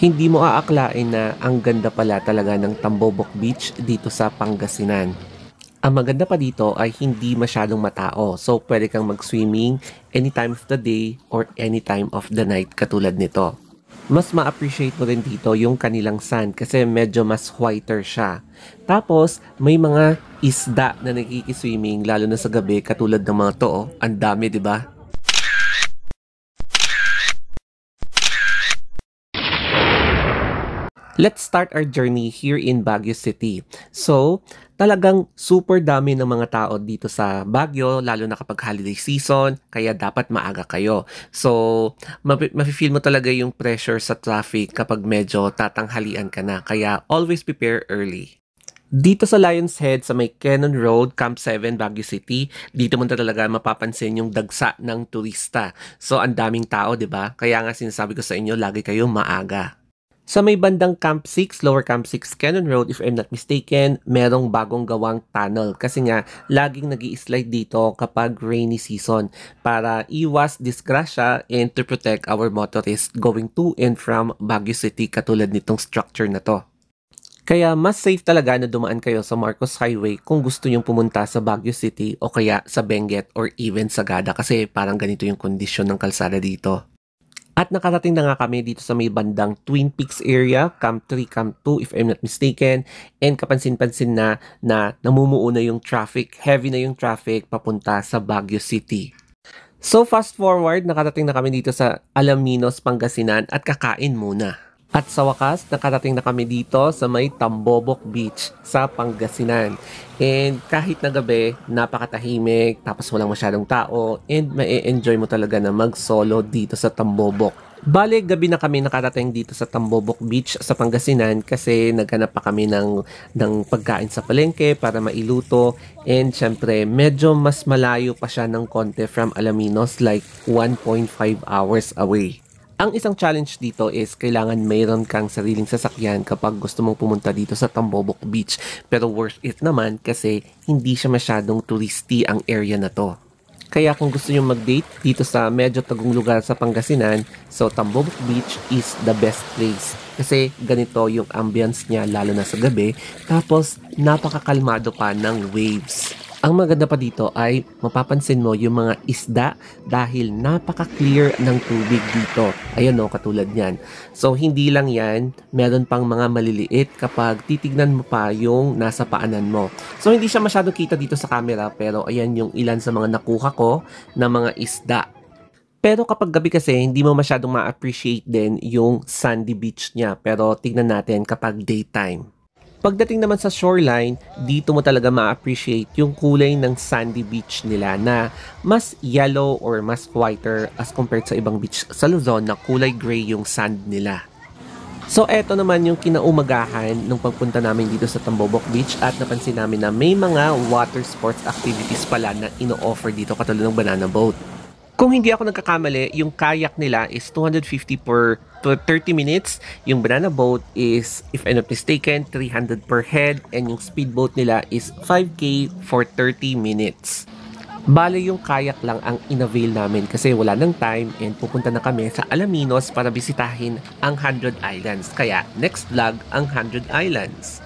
Hindi mo aaklain na ang ganda pala talaga ng Tambobok Beach dito sa Pangasinan. Ang maganda pa dito ay hindi masyadong matao. So, pwede kang mag-swimming any time of the day or any time of the night katulad nito. Mas ma-appreciate mo rin dito yung kanilang sand kasi medyo mas whiter siya. Tapos, may mga isda na nagkikiswimming lalo na sa gabi katulad ng mga to. Ang dami, di ba? Let's start our journey here in Baguio City. So, talagang super dami ng mga tao dito sa Baguio, lalo na kapag holiday season, kaya dapat maaga kayo. So, mafe-feel mo talaga yung pressure sa traffic kapag medyo tatanghalian ka na, kaya always prepare early. Dito sa Lion's Head sa may Cannon Road, Camp 7, Baguio City, dito mo talaga mapapansin yung dagsa ng turista. So, ang daming tao, 'di ba? Kaya nga sinasabi ko sa inyo, lagi kayo maaga. Sa may bandang Camp 6, Lower Camp 6 Cannon Road, if I'm not mistaken, merong bagong gawang tunnel. Kasi nga, laging nag-i-slide dito kapag rainy season para iwas disgrasya and to protect our motorists going to and from Baguio City katulad nitong structure na to. Kaya mas safe talaga na dumaan kayo sa Marcos Highway kung gusto nyong pumunta sa Baguio City o kaya sa Benguet or even Sagada kasi parang ganito yung kondisyon ng kalsada dito. At nakarating na nga kami dito sa may bandang Twin Peaks area, Camp 3, Camp 2 if I'm not mistaken. And kapansin-pansin na namumuo na yung traffic, heavy na yung traffic papunta sa Baguio City. So fast forward, nakarating na kami dito sa Alaminos, Pangasinan at kakain muna. At sa wakas, nakarating na kami dito sa may Tambobok Beach sa Pangasinan. And kahit na gabi, napakatahimik, tapos walang masyadong tao, and ma-enjoy mo talaga na mag-solo dito sa Tambobok. Bale, gabi na kami nakarating dito sa Tambobok Beach sa Pangasinan kasi naghanap pa kami ng pagkain sa palengke para mailuto. And syempre, medyo mas malayo pa siya ng konti from Alaminos, like 1.5 hours away. Ang isang challenge dito is kailangan mayroon kang sariling sasakyan kapag gusto mong pumunta dito sa Tambobok Beach. Pero worth it naman kasi hindi siya masyadong touristy ang area na to. Kaya kung gusto nyo mag-date dito sa medyo tagong lugar sa Pangasinan, so Tambobok Beach is the best place. Kasi ganito yung ambience niya lalo na sa gabi, tapos napakakalmado pa ng waves. Ang maganda pa dito ay mapapansin mo yung mga isda dahil napaka-clear ng tubig dito. Ayan o, katulad niyan. So, hindi lang yan, meron pang mga maliliit kapag titignan mo pa yung nasa paanan mo. So, hindi siya masyado kita dito sa camera pero ayan yung ilan sa mga nakuha ko na mga isda. Pero kapag gabi kasi, hindi mo masyadong ma-appreciate din yung sandy beach niya. Pero tignan natin kapag daytime. Pagdating naman sa shoreline, dito mo talaga ma-appreciate yung kulay ng sandy beach nila na mas yellow or mas whiter as compared sa ibang beach sa Luzon na kulay gray yung sand nila. So eto naman yung kinaumagahan nung pagpunta namin dito sa Tambobok Beach at napansin namin na may mga water sports activities pala na ino-offer dito katulad ng banana boat. Kung hindi ako nagkakamali, yung kayak nila is 250 per 30 minutes. Yung banana boat is, if I'm not mistaken, 300 per head. And yung speedboat nila is 5K for 30 minutes. Bale yung kayak lang ang inavail namin kasi wala nang time and pupunta na kami sa Alaminos para bisitahin ang 100 Islands. Kaya next vlog ang 100 Islands.